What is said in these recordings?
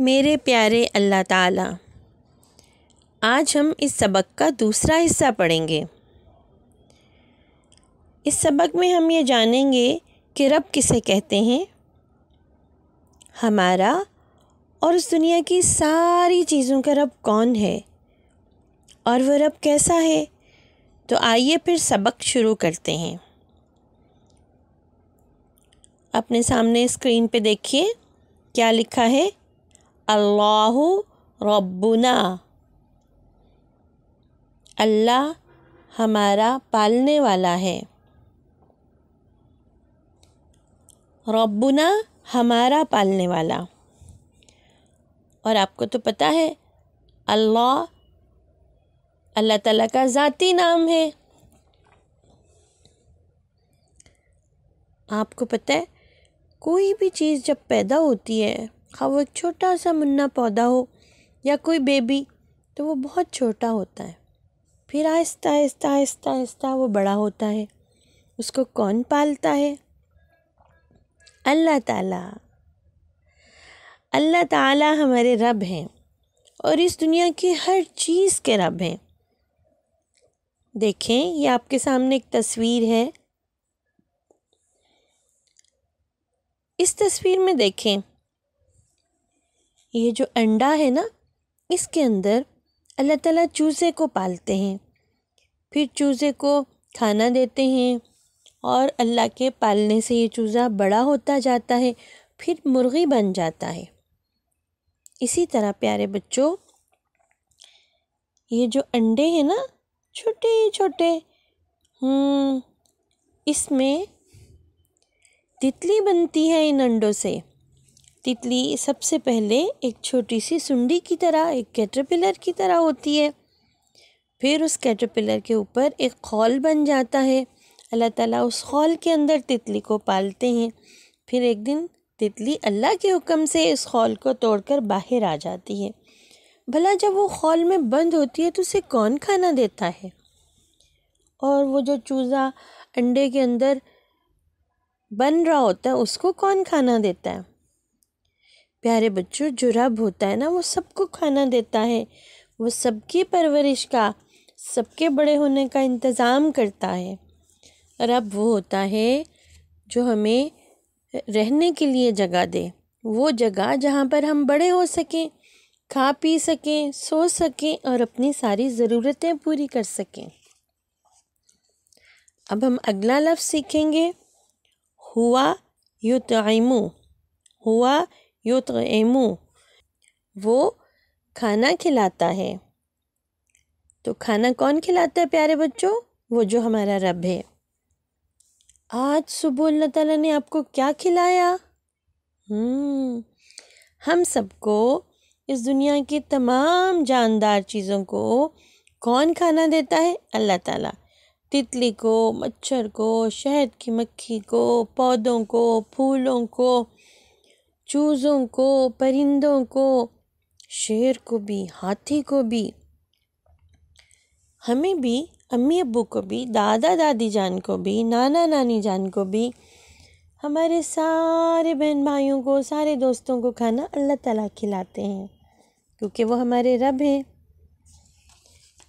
میرے پیارے اللہ تعالیٰ، آج ہم اس سبق کا دوسرا حصہ پڑھیں گے۔ اس سبق میں ہم یہ جانیں گے کہ رب کسے کہتے ہیں، ہمارا اور اس دنیا کی ساری چیزوں کا رب کون ہے اور وہ رب کیسا ہے۔ تو آئیے پھر سبق شروع کرتے ہیں۔ اپنے سامنے اسکرین پہ دیکھیے کیا لکھا ہے، اللہ ربنا، اللہ ہمارا پالنے والا ہے۔ ربنا ہمارا پالنے والا، اور آپ کو تو پتہ ہے اللہ تعالیٰ کا ذاتی نام ہے۔ آپ کو پتہ ہے کوئی بھی چیز جب پیدا ہوتی ہے، خواہ وہ ایک چھوٹا سا منا پودا ہو یا کوئی بیبی، تو وہ بہت چھوٹا ہوتا ہے، پھر آہستہ آہستہ آہستہ آہستہ وہ بڑا ہوتا ہے۔ اس کو کون پالتا ہے؟ اللہ تعالیٰ۔ اللہ تعالیٰ ہمارے رب ہیں اور اس دنیا کی ہر چیز کے رب ہیں۔ دیکھیں، یہ آپ کے سامنے ایک تصویر ہے۔ اس تصویر میں دیکھیں، یہ جو انڈا ہے نا، اس کے اندر اللہ تعالیٰ چوزے کو پالتے ہیں، پھر چوزے کو کھانا دیتے ہیں، اور اللہ کے پالنے سے یہ چوزا بڑا ہوتا جاتا ہے، پھر مرغی بن جاتا ہے۔ اسی طرح پیارے بچوں، یہ جو انڈے ہیں نا، چھوٹے چھوٹے، اس میں تتلی بنتی ہے۔ ان انڈوں سے تتلی سب سے پہلے ایک چھوٹی سی سنڈی کی طرح، ایک کیٹرپلر کی طرح ہوتی ہے، پھر اس کیٹرپلر کے اوپر ایک خول بن جاتا ہے۔ اللہ تعالیٰ اس خول کے اندر تتلی کو پالتے ہیں، پھر ایک دن تتلی اللہ کے حکم سے اس خول کو توڑ کر باہر آ جاتی ہے۔ بھلا جب وہ خول میں بند ہوتی ہے تو اسے کون کھانا دیتا ہے؟ اور وہ جو چوزا انڈے کے اندر بن رہا ہوتا ہے، اس کو کون کھانا دیتا ہے؟ پیارے بچوں، جو رب ہوتا ہے نا، وہ سب کو کھانا دیتا ہے، وہ سب کی پرورش کا، سب کے بڑے ہونے کا انتظام کرتا ہے۔ رب وہ ہوتا ہے جو ہمیں رہنے کے لیے جگہ دے، وہ جگہ جہاں پر ہم بڑے ہو سکیں، کھا پی سکیں، سو سکیں اور اپنی ساری ضرورتیں پوری کر سکیں۔ اب ہم اگلا لفظ سیکھیں گے، ہوا یطعمو۔ ہوا یطعمو، وہ کھانا کھلاتا ہے۔ تو کھانا کون کھلاتا ہے پیارے بچوں؟ وہ جو ہمارا رب ہے۔ آج صبح اللہ تعالیٰ نے آپ کو کیا کھلایا؟ ہم سب کو، اس دنیا کی تمام جاندار چیزوں کو کون کھانا دیتا ہے؟ اللہ تعالیٰ۔ تتلی کو، مچھر کو، شہد کی مکھی کو، پودوں کو، پھولوں کو، چوزوں کو، پرندوں کو، شیر کو بھی، ہاتھی کو بھی، ہمیں بھی، امی ابو کو بھی، دادا دادی جان کو بھی، نانا نانی جان کو بھی، ہمارے سارے بہن بھائیوں کو، سارے دوستوں کو کھانا اللہ تعالیٰ کھلاتے ہیں، کیونکہ وہ ہمارے رب ہیں۔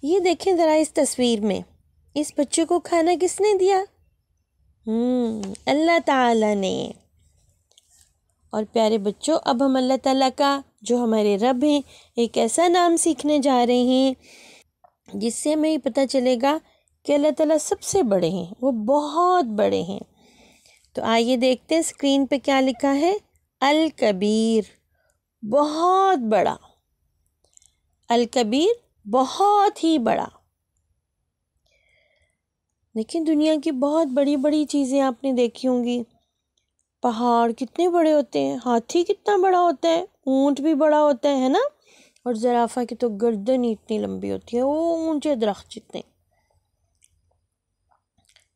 یہ دیکھیں ذرا اس تصویر میں، اس بچے کو کھانا کس نے دیا؟ اللہ تعالیٰ نے۔ اور پیارے بچوں، اب ہم اللہ تعالیٰ کا، جو ہمارے رب ہیں، ایک ایسا نام سیکھنے جا رہے ہیں جس سے ہمیں یہ پتہ چلے گا کہ اللہ تعالیٰ سب سے بڑے ہیں، وہ بہت بڑے ہیں۔ تو آئیے دیکھتے ہیں اسکرین پہ کیا لکھا ہے، الکبیر، بہت بڑا۔ الکبیر، بہت ہی بڑا۔ لیکن دنیا کی بہت بڑی بڑی چیزیں آپ نے دیکھی ہوں گی، پہاڑ کتنے بڑے ہوتے ہیں، ہاتھی کتنا بڑا ہوتا ہے، اونٹ بھی بڑا ہوتا ہے نا، اور زرافہ کی تو گردن ہی اتنی لمبی ہوتی ہے، وہ اونچے درخت جتنے۔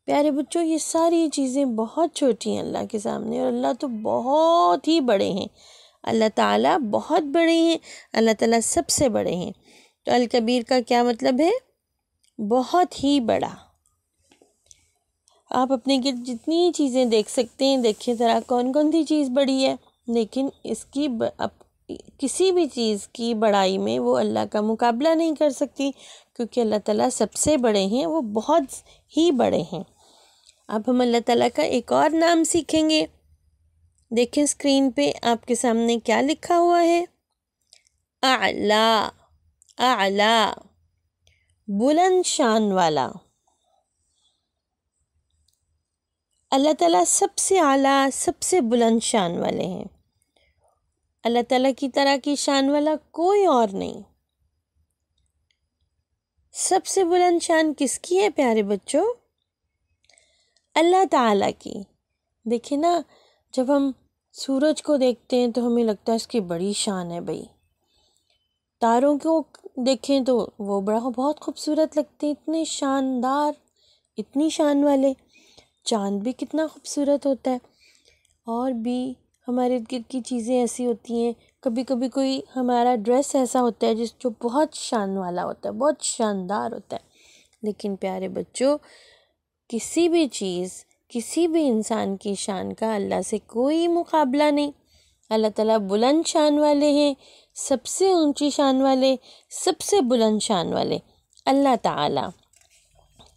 پیارے بچوں، یہ ساری چیزیں بہت چھوٹی ہیں اللہ کے سامنے، اور اللہ تو بہت ہی بڑے ہیں۔ اللہ تعالیٰ بہت بڑے ہیں، اللہ تعالیٰ سب سے بڑے ہیں۔ تو الکبیر کا کیا مطلب ہے؟ بہت ہی بڑا۔ آپ اپنے گرد جتنی چیزیں دیکھ سکتے ہیں، دیکھیں ذرا کون کون سی چیز بڑی ہے، لیکن اس کی کسی بھی چیز کی بڑائی میں وہ اللہ کا مقابلہ نہیں کر سکتی، کیونکہ اللہ تعالیٰ سب سے بڑے ہیں، وہ بہت ہی بڑے ہیں۔ اب ہم اللہ تعالیٰ کا ایک اور نام سیکھیں گے۔ دیکھیں اسکرین پہ آپ کے سامنے کیا لکھا ہوا ہے؟ اعلیٰ، اعلیٰ، بلند شان والا۔ اللہ تعالیٰ سب سے اعلیٰ، سب سے بلند شان والے ہیں۔ اللہ تعالیٰ کی طرح کی شان والا کوئی اور نہیں۔ سب سے بلند شان کس کی ہے پیارے بچوں؟ اللہ تعالیٰ کی۔ دیکھیں نا، جب ہم سورج کو دیکھتے ہیں تو ہمیں لگتا ہے اس کی بڑی شان ہے بھائی۔ تاروں کو دیکھیں تو وہ بہت خوبصورت لگتے ہیں، اتنے شاندار، اتنی شان والے۔ چاند بھی کتنا خوبصورت ہوتا ہے، اور بھی ہمارے ارد گرد کی چیزیں ایسی ہوتی ہیں۔ کبھی کبھی کوئی ہمارا ڈریس ایسا ہوتا ہے جو بہت شان والا ہوتا ہے، بہت شاندار ہوتا ہے۔ لیکن پیارے بچوں، کسی بھی چیز، کسی بھی انسان کی شان کا اللہ سے کوئی مقابلہ نہیں۔ اللہ تعالیٰ بلند شان والے ہیں، سب سے اونچی شان والے، سب سے بلند شان والے اللہ تعالیٰ۔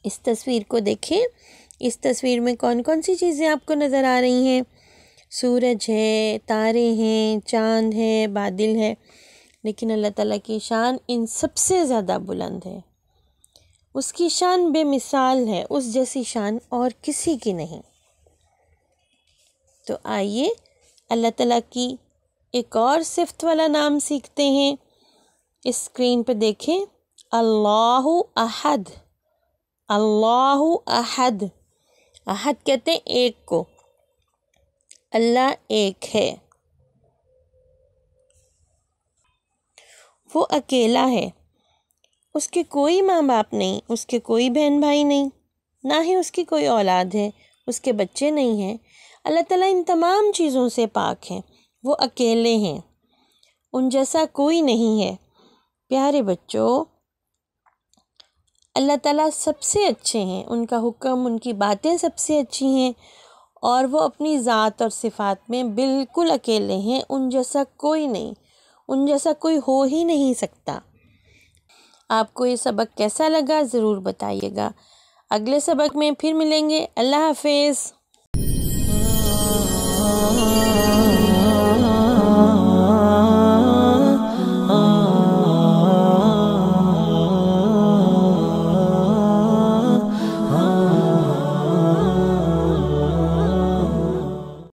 اس تصویر کو دیکھیں، اس تصویر میں کون کون سی چیزیں آپ کو نظر آ رہی ہیں؟ سورج ہے، تارے ہیں، چاند ہے، بادل ہے، لیکن اللہ تعالیٰ کی شان ان سب سے زیادہ بلند ہے۔ اس کی شان بے مثال ہے، اس جیسی شان اور کسی کی نہیں۔ تو آئیے اللہ تعالیٰ کی ایک اور صفت والا نام سیکھتے ہیں۔ اس اسکرین پہ دیکھیں، اللہ احد، اللہ احد۔ احد کہتے ہیں ایک کو، اللہ ایک ہے، وہ اکیلا ہے۔ اس کے کوئی ماں باپ نہیں، اس کے کوئی بہن بھائی نہیں، نہ ہی اس کی کوئی اولاد ہے، اس کے بچے نہیں ہیں۔ اللہ تعالیٰ ان تمام چیزوں سے پاک ہیں، وہ اکیلے ہیں، ان جیسا کوئی نہیں ہے۔ پیارے بچوں، اللہ تعالیٰ سب سے اچھے ہیں، ان کا حکم، ان کی باتیں سب سے اچھی ہیں، اور وہ اپنی ذات اور صفات میں بالکل اکیلے ہیں، ان جیسا کوئی نہیں، ان جیسا کوئی ہو ہی نہیں سکتا۔ آپ کو یہ سبق کیسا لگا ضرور بتائیے گا۔ اگلے سبق میں پھر ملیں گے۔ اللہ حافظ۔